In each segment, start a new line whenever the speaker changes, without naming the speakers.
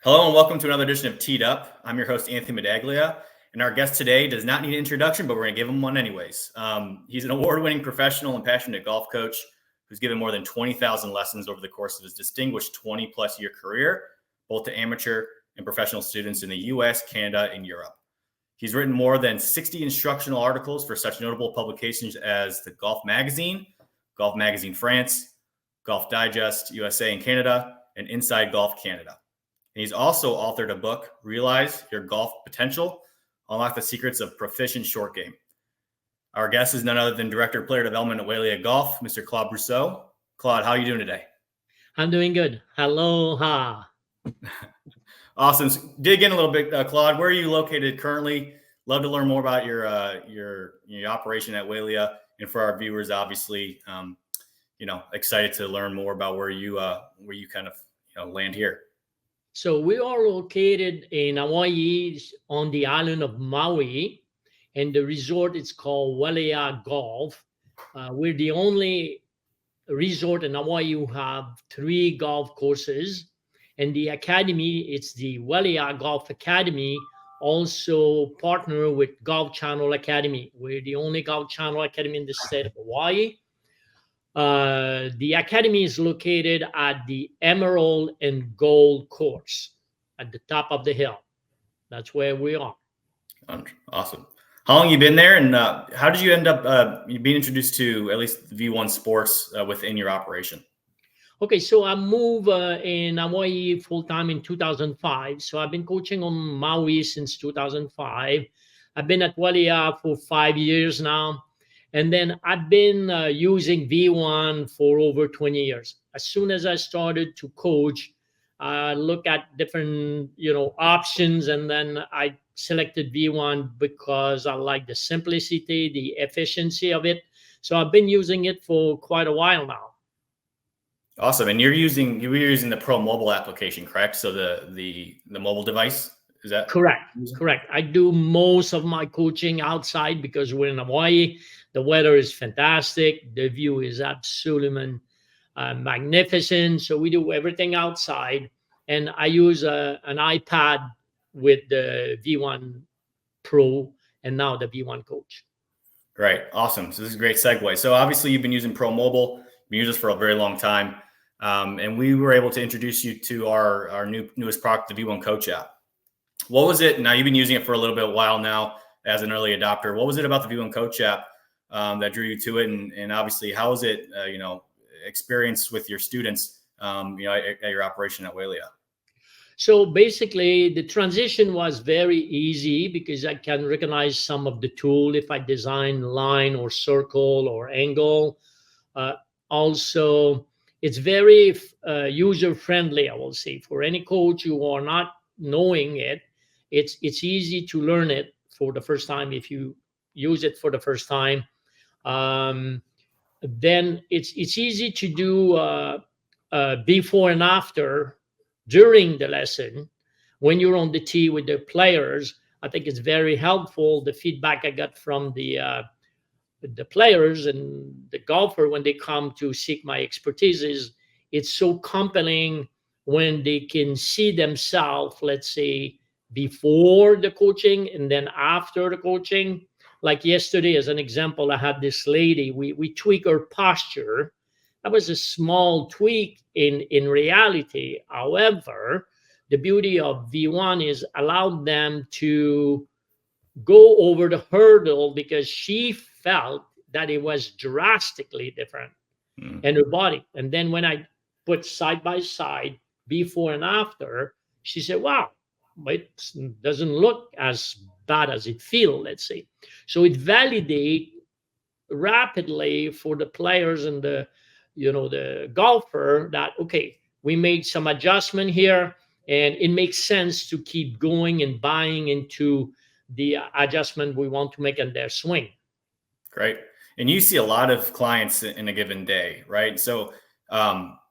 Hello and welcome to another edition of Teed Up. I'm your host, Anthony Medaglia, and our guest today does not need an introduction, but we're going to give him one anyways. He's an award-winning professional and passionate golf coach who's given more than 20,000 lessons over the course of his distinguished 20-plus year career, both to amateur and professional students in the U.S., Canada, and Europe. He's written more than 60 instructional articles for such notable publications as the Golf Magazine France, Golf Digest USA and Canada, and Inside Golf Canada. And he's also authored a book, Realize Your Golf Potential, Unlock the Secrets of Proficient Short Game. Our guest is none other than Director of Player Development at Wailea Golf, Mr. Claude Brousseau. Claude, how are you doing today?
I'm doing good. Aloha.
Awesome. So dig in a little bit, Claude. Where are you located currently? Love to learn more about your operation at Welia, and for our viewers, obviously, excited to learn more about where you kind of land here.
So we are located in Hawaii on the island of Maui, and the resort is called Wailea Golf. We're the only resort in Hawaii who have 3 golf courses, and the academy, it's the Wailea Golf Academy, also partner with Golf Channel Academy. We're the only Golf Channel Academy in the state of Hawaii. The academy is located at the Emerald and Gold course at the top of the hill. That's where we are.
Awesome. How long have you been there, and how did you end up being introduced to at least V1 sports within your operation?
Okay, so I moved in Hawaii full-time in 2005. So I've been coaching on Maui since 2005. I've been at Welia for 5 years now. And then I've been using V1 for over 20 years. As soon as I started to coach, I look at different, options, and then I selected V1 because I like the simplicity, the efficiency of it. So I've been using it for quite a while now.
Awesome. And you were using the Pro Mobile application, correct? So the mobile device, is that
correct? Correct. I do most of my coaching outside because we're in Hawaii. The weather is fantastic. The view is absolutely magnificent. So we do everything outside. And I use an iPad with the V1 Pro and now the V1 Coach.
Great. Awesome. So this is a great segue. So obviously you've been using Pro Mobile. You've been using this for a very long time. And we were able to introduce you to our newest product, the V1 Coach app. What was it? Now you've been using it for a little bit while now as an early adopter. What was it about the V1 Coach app that drew you to it, and obviously how is it experience with your students at your operation at Welia?
So basically the transition was very easy because I can recognize some of the tool if I design line or circle or angle. Also it's very user friendly, I will say. For any coach who are not knowing it, it's easy to learn it for the first time if you use it for the first time. Then it's easy to do before and after during the lesson when you're on the tee with the players. I think it's very helpful. The feedback I got from the players and the golfer when they come to seek my expertise is it's so compelling when they can see themselves, let's say, before the coaching and then after the coaching. Like yesterday, as an example, I had this lady, we tweak her posture. That was a small tweak in reality. However, the beauty of V1 is allowed them to go over the hurdle because she felt that it was drastically different in her body. And then when I put side by side, before and after, she said, wow, it doesn't look as bad as it feels, let's say. So it validates rapidly for the players and the golfer that, okay, we made some adjustment here and it makes sense to keep going and buying into the adjustment we want to make in their swing.
Great. And you see a lot of clients in a given day, right? So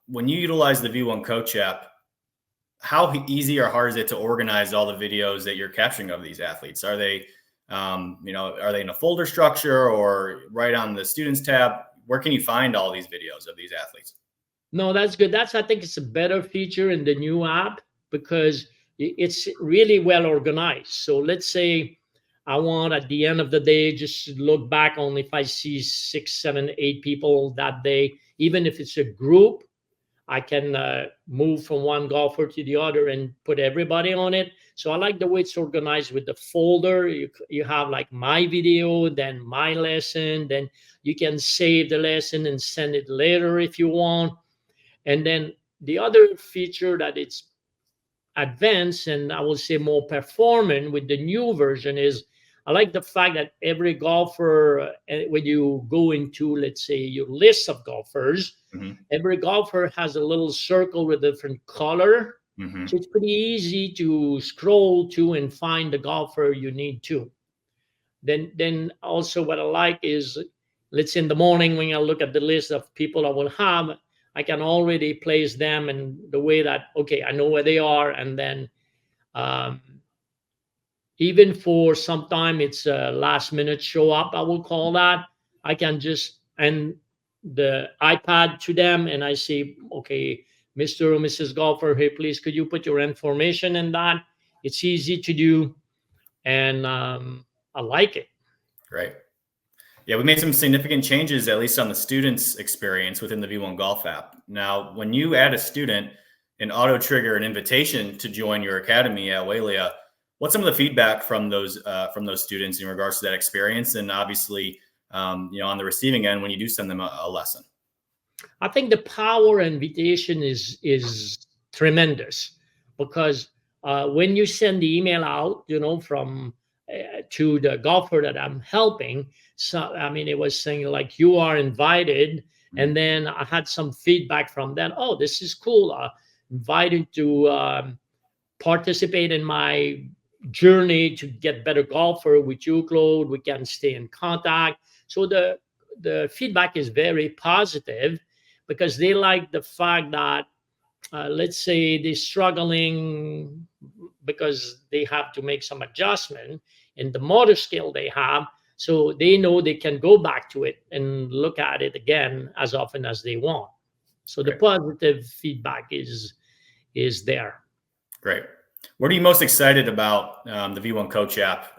when you utilize the V1 Coach app, how easy or hard is it to organize all the videos that you're capturing of these athletes? Are they, are they in a folder structure or right on the students tab? Where can you find all these videos of these athletes?
No, that's good. I think it's a better feature in the new app because it's really well organized. So let's say I want at the end of the day just look back on if I see 6, 7, 8 people that day, even if it's a group, I can move from one golfer to the other and put everybody on it. So I like the way it's organized with the folder. You have like my video, then my lesson, then you can save the lesson and send it later if you want. And then the other feature that it's advanced and I will say more performant with the new version is I like the fact that every golfer, when you go into, let's say, your list of golfers, every golfer has a little circle with a different color. So it's pretty easy to scroll to and find the golfer you need to. Then also what I like is, let's say in the morning when I look at the list of people I will have, I can already place them in the way that, okay, I know where they are. And then even for some time it's a last minute show up, I will call that. I can just and the iPad to them and I say, okay, Mr. or Mrs. Golfer, hey, please, could you put your information in that? It's easy to do. And I like it.
Great. Yeah, we made some significant changes, at least on the student's experience within the V1 Golf app. Now, when you add a student and auto trigger an invitation to join your academy at Welia, what's some of the feedback from those students in regards to that experience? And obviously, on the receiving end, when you do send them a lesson.
I think the power invitation is tremendous because when you send the email out, from to the golfer that I'm helping, so I mean, it was saying like you are invited, and then I had some feedback from them. Oh, this is cool. Invited to participate in my journey to get better golfer with you, Claude. We can stay in contact. So the feedback is very positive because they like the fact that let's say they're struggling because they have to make some adjustment in the motor skill they have. So they know they can go back to it and look at it again as often as they want. So the positive feedback is there.
Great. What are you most excited about the V1 Coach app,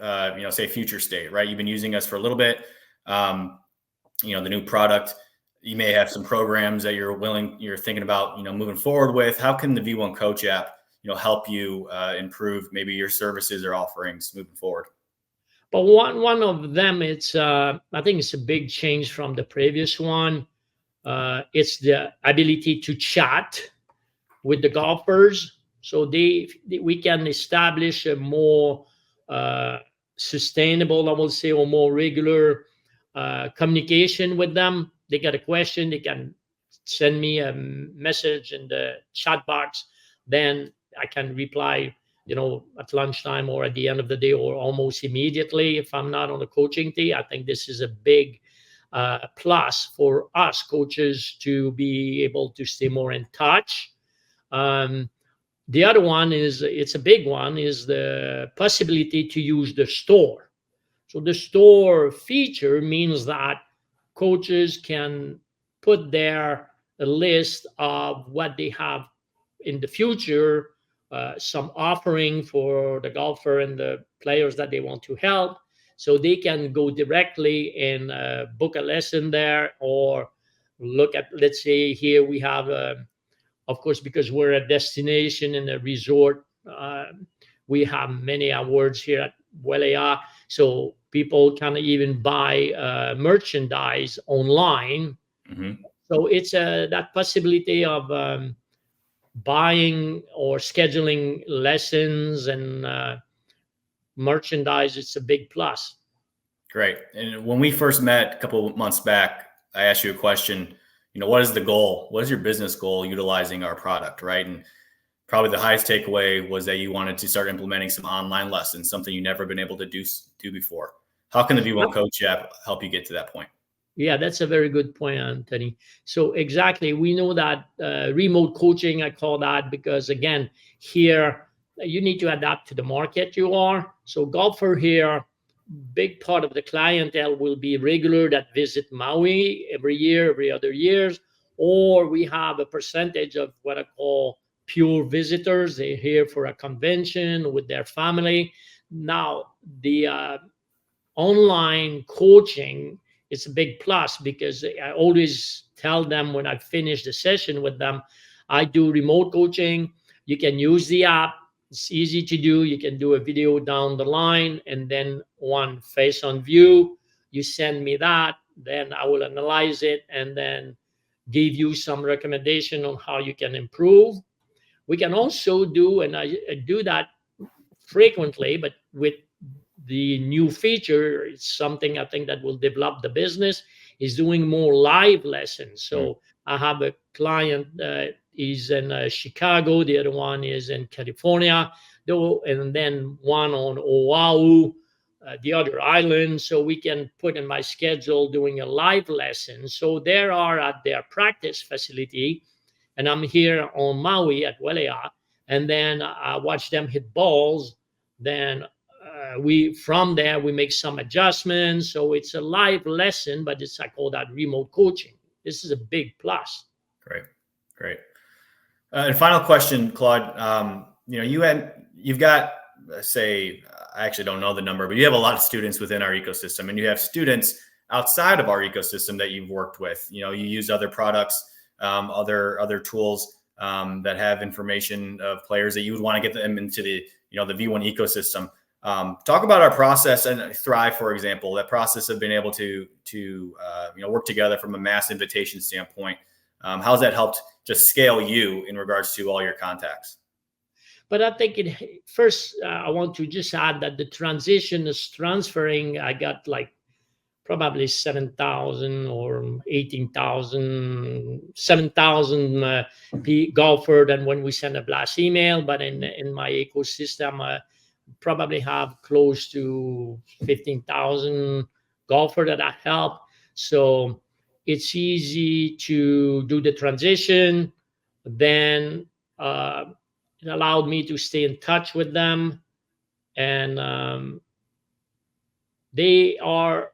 say future state, right? You've been using us for a little bit. The new product, you may have some programs that you're thinking about, moving forward with. How can the V1 Coach app, help you improve maybe your services or offerings moving forward?
But one of them, it's I think it's a big change from the previous one. It's the ability to chat with the golfers, so we can establish a more sustainable, I will say, or more regular communication with them. They get a question, they can send me a message in the chat box, then I can reply at lunchtime or at the end of the day or almost immediately if I'm not on the coaching team. I think this is a big plus for us coaches to be able to stay more in touch. The other one it's a big one, is the possibility to use the store. So the store feature means that coaches can put there a list of what they have in the future, some offering for the golfer and the players that they want to help. So they can go directly and book a lesson there, or look at, let's say here we have, of course, because we're a destination and a resort, we have many awards here at Welia. So people can even buy merchandise online. So it's that possibility of buying or scheduling lessons and merchandise. It's a big plus.
Great. And when we first met a couple of months back, I asked you a question, what is the goal? What is your business goal utilizing our product, right? And probably the highest takeaway was that you wanted to start implementing some online lessons, something you've never been able to do before. How can the V1 Coach app help you get to that point?
Yeah, that's a very good point, Anthony. So exactly, we know that remote coaching, I call that, because again, here you need to adapt to the market you are. So golfer here, big part of the clientele will be regular that visit Maui every year, every other years, or we have a percentage of what I call pure visitors. They're here for a convention with their family. Now, the online coaching is a big plus, because I always tell them when I finish the session with them, I do remote coaching. You can use the app. It's easy to do. You can do a video down the line and then one face on view. You send me that, then I will analyze it and then give you some recommendation on how you can improve. We can also do, and I do that frequently, but with the new feature, it's something I think that will develop the business, is doing more live lessons. So I have a client is in Chicago, the other one is in California, and then one on Oahu, the other island. So we can put in my schedule doing a live lesson. So they are at their practice facility, and I'm here on Maui at Welia, and then I watch them hit balls. Then we from there we make some adjustments. So it's a live lesson, but it's, I call that remote coaching. This is a big plus.
Great. And final question, Claude. You've got, say, I actually don't know the number, but you have a lot of students within our ecosystem, and you have students outside of our ecosystem that you've worked with. You use other products, other tools that have information of players that you would want to get them into the the V1 ecosystem. Talk about our process and Thrive, for example, that process of being able to work together from a mass invitation standpoint. How's that helped just scale you in regards to all your contacts?
But I think first, I want to just add that the transition is transferring. I got like probably 7,000 or 18,000, 7,000 golfer than when we send a blast email. But in my ecosystem, probably have close to 15,000 golfer that I help. So it's easy to do the transition. Then it allowed me to stay in touch with them, and they are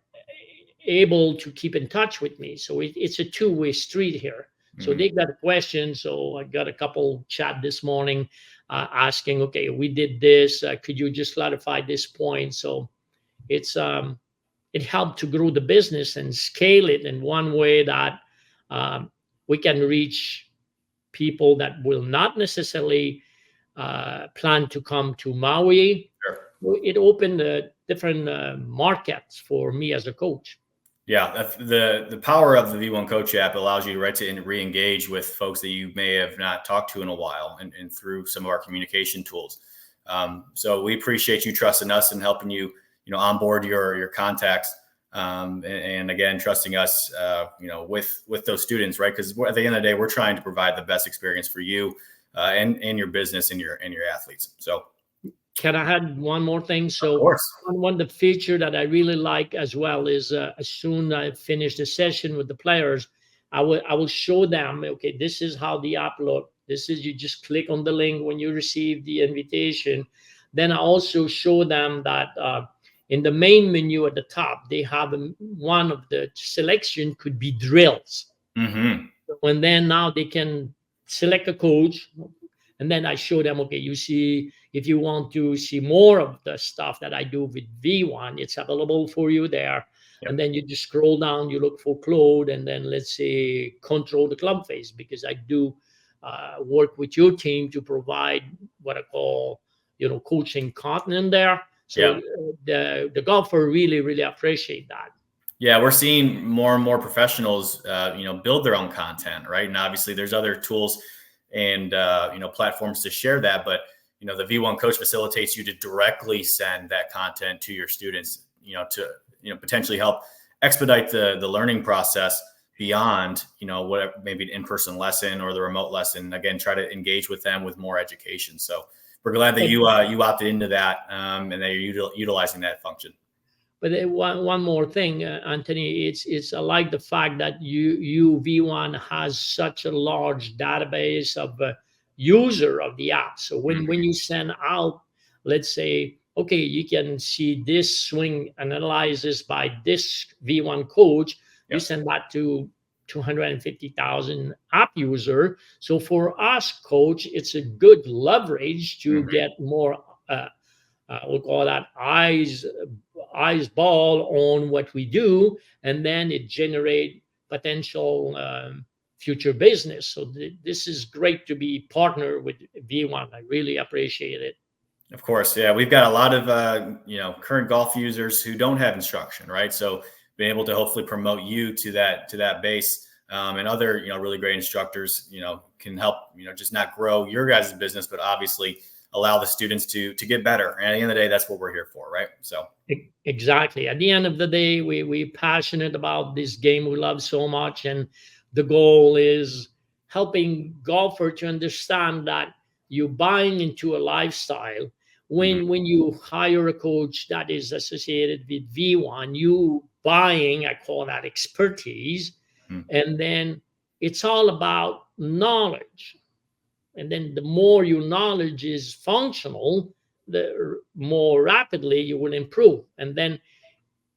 able to keep in touch with me. So it's a two-way street here. So they got a question. So I got a couple chat this morning asking, okay, we did this. Could you just clarify this point? So it's it helped to grow the business and scale it in one way that we can reach people that will not necessarily plan to come to Maui. Sure. It opened different markets for me as a coach.
Yeah, the power of the V1 Coach app allows you to re-engage with folks that you may have not talked to in a while, and through some of our communication tools. So we appreciate you trusting us and helping you, onboard your contacts, and again, trusting us, with those students, right? Because at the end of the day, we're trying to provide the best experience for you and your business and your athletes. So.
Can I add one more thing? So one the feature that I really like as well is as soon as I finish the session with the players, I will show them, okay, this is how the app look. This is, you just click on the link when you receive the invitation. Then I also show them that in the main menu at the top, they have one of the selection could be drills. Mm-hmm. And then now they can select a coach. And then I show them, okay, you see, if you want to see more of the stuff that I do with V1, it's available for you there. Yep. And then you just scroll down, you look for Claude, and then let's say control the club face, because I do work with your team to provide what I call, coaching content there. So yeah. The golfer really, really appreciate that.
Yeah, we're seeing more and more professionals, build their own content, right? And obviously there's other tools and platforms to share that, but the V1 Coach facilitates you to directly send that content to your students, to potentially help expedite the learning process beyond what maybe an in-person lesson or the remote lesson. Again, try to engage with them with more education. So we're glad that you opted into that, and that you're utilizing that function.
But one more thing, Anthony, it's I like the fact that you V1 has such a large database of user of the app. So when you send out, let's say, okay, you can see this swing analysis by this V1 coach, you send that to 250,000 app user. So for us, coach, it's a good leverage to get more, we'll call that eyes ball on what we do, and then it generate potential future business. So this is great to be partner with V1. I really appreciate it.
Of course, yeah, we've got a lot of current golf users who don't have instruction, right? So being able to hopefully promote you to that base, and other really great instructors can help just not grow your guys' business, but obviously allow the students to get better. And at the end of the day, that's what we're here for, right? So
exactly. At the end of the day, we're passionate about this game we love so much, and the goal is helping golfer to understand that you're buying into a lifestyle. When you hire a coach that is associated with V1, you buying, I call that expertise, and then it's all about knowledge. And then the more your knowledge is functional, the more rapidly you will improve. And then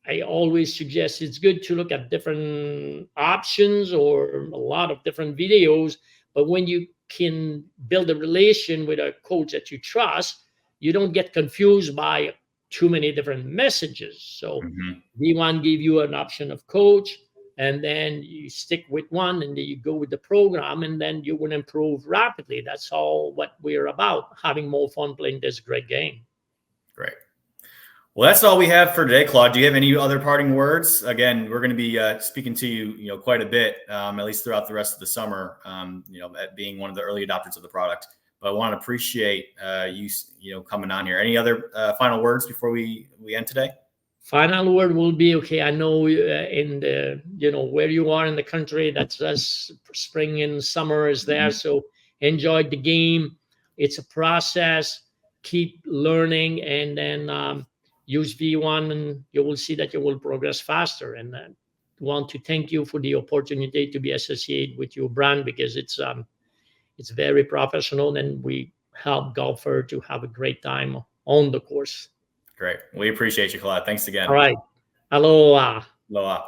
I always suggest it's good to look at different options or a lot of different videos. But when you can build a relation with a coach that you trust, you don't get confused by too many different messages. So V1 give you an option of coach, and then you stick with one, and then you go with the program, and then you will improve rapidly. That's all what we're about, having more fun playing this great game.
Great. Well, that's all we have for today, Claude. Do you have any other parting words? Again, we're going to be speaking to you, quite a bit, at least throughout the rest of the summer, at being one of the early adopters of the product. But I want to appreciate you coming on here. Any other final words before we end today?
Final word will be, okay, I know in the, where you are in the country, that's us, spring and summer is there. So enjoy the game. It's a process. Keep learning, and then use V1, and you will see that you will progress faster. And I want to thank you for the opportunity to be associated with your brand, because it's very professional, and we help golfer to have a great time on the course.
Great. We appreciate you, Claude. Thanks again.
All right. Aloha.
Aloha.